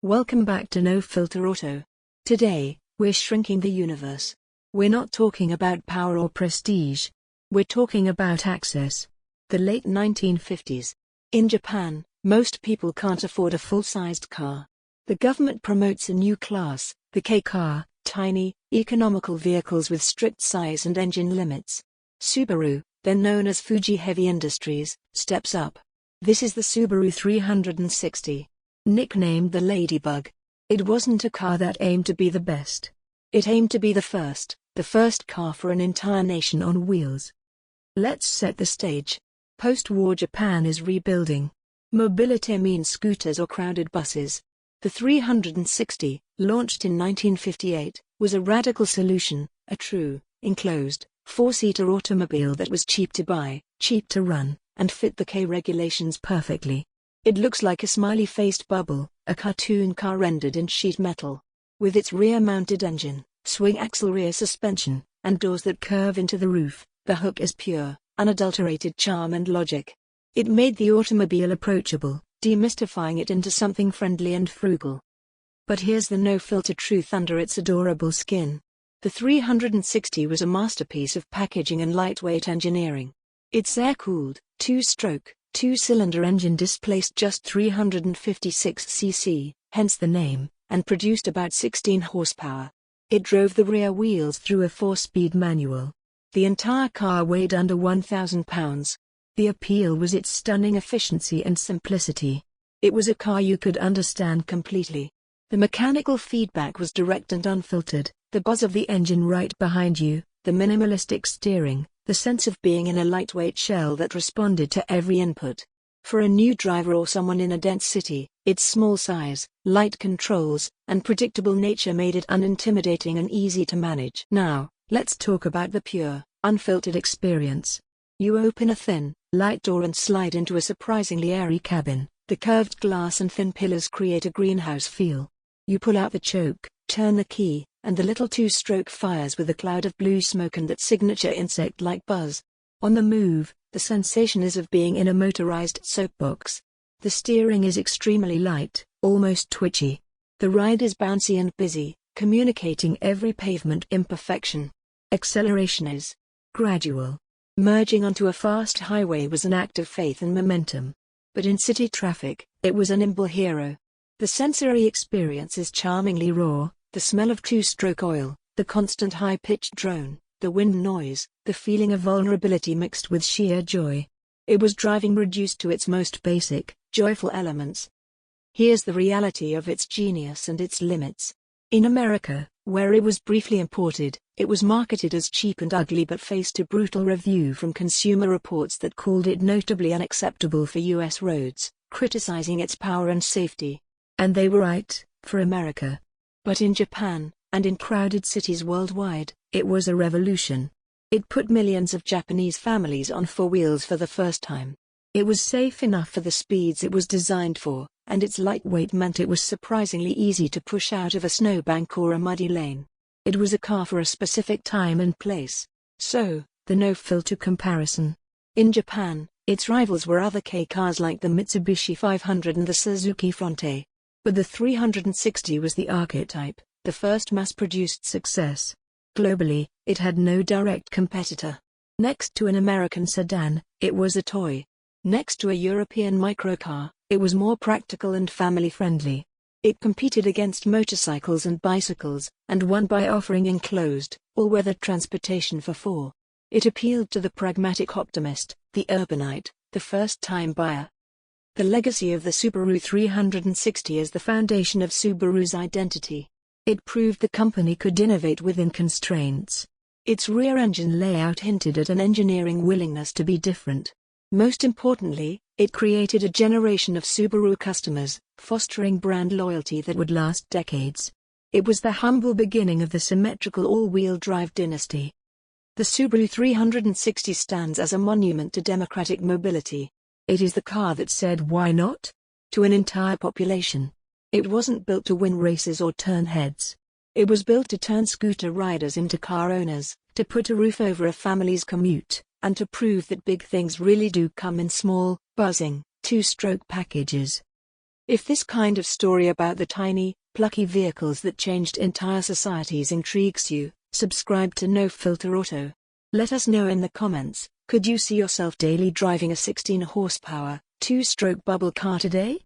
Welcome back to No Filter Auto. Today, we're shrinking the universe. We're not talking about power or prestige. We're talking about access. The late 1950s. In Japan, most people can't afford a full-sized car. The government promotes a new class, the Kei-car, tiny, economical vehicles with strict size and engine limits. Subaru, then known as Fuji Heavy Industries, steps up. This is the Subaru 360. Nicknamed the Ladybug. It wasn't a car that aimed to be the best. It aimed to be the first car for an entire nation on wheels. Let's set the stage. Post-war Japan is rebuilding. Mobility means scooters or crowded buses. The 360, launched in 1958, was a radical solution, a true, enclosed, four-seater automobile that was cheap to buy, cheap to run, and fit the Kei regulations perfectly. It looks like a smiley-faced bubble, a cartoon car rendered in sheet metal. With its rear-mounted engine, swing axle rear suspension, and doors that curve into the roof, the hook is pure, unadulterated charm and logic. It made the automobile approachable, demystifying it into something friendly and frugal. But here's the no-filter truth under its adorable skin. The 360 was a masterpiece of packaging and lightweight engineering. Its air-cooled, two-stroke, two-cylinder engine displaced just 356 cc, hence the name, and produced about 16 horsepower. It drove the rear wheels through a 4-speed manual. The entire car weighed under 1,000 pounds. The appeal was its stunning efficiency and simplicity. It was a car you could understand completely. The mechanical feedback was direct and unfiltered, the buzz of the engine right behind you, the minimalistic steering, the sense of being in a lightweight shell that responded to every input. For a new driver or someone in a dense city, its small size, light controls, and predictable nature made it unintimidating and easy to manage. Now, let's talk about the pure, unfiltered experience. You open a thin, light door and slide into a surprisingly airy cabin. The curved glass and thin pillars create a greenhouse feel. You pull out the choke, turn the key, and the little two-stroke fires with a cloud of blue smoke and that signature insect-like buzz. On the move, the sensation is of being in a motorized soapbox. The steering is extremely light, almost twitchy. The ride is bouncy and busy, communicating every pavement imperfection. Acceleration is gradual. Merging onto a fast highway was an act of faith and momentum. But in city traffic, it was a nimble hero. The sensory experience is charmingly raw. The smell of two-stroke oil, the constant high-pitched drone, the wind noise, the feeling of vulnerability mixed with sheer joy. It was driving reduced to its most basic, joyful elements. Here's the reality of its genius and its limits. In America, where it was briefly imported, it was marketed as cheap and ugly but faced a brutal review from Consumer Reports that called it notably unacceptable for U.S. roads, criticizing its power and safety. And they were right, for America. But in Japan, and in crowded cities worldwide, it was a revolution. It put millions of Japanese families on four wheels for the first time. It was safe enough for the speeds it was designed for, and its lightweight meant it was surprisingly easy to push out of a snowbank or a muddy lane. It was a car for a specific time and place. So, the no-filter comparison. In Japan, its rivals were other Kei cars like the Mitsubishi 500 and the Suzuki Fronte. But the 360 was the archetype, the first mass-produced success. Globally, it had no direct competitor. Next to an American sedan, it was a toy. Next to a European microcar, it was more practical and family-friendly. It competed against motorcycles and bicycles, and won by offering enclosed, all-weather transportation for four. It appealed to the pragmatic optimist, the urbanite, the first-time buyer. The legacy of the Subaru 360 is the foundation of Subaru's identity. It proved the company could innovate within constraints. Its rear engine layout hinted at an engineering willingness to be different. Most importantly, it created a generation of Subaru customers, fostering brand loyalty that would last decades. It was the humble beginning of the symmetrical all-wheel drive dynasty. The Subaru 360 stands as a monument to democratic mobility. It is the car that said why not? To an entire population. It wasn't built to win races or turn heads. It was built to turn scooter riders into car owners, to put a roof over a family's commute, and to prove that big things really do come in small, buzzing, two-stroke packages. If this kind of story about the tiny, plucky vehicles that changed entire societies intrigues you, subscribe to No Filter Auto. Let us know in the comments, could you see yourself daily driving a 16 horsepower, 2-stroke bubble car today?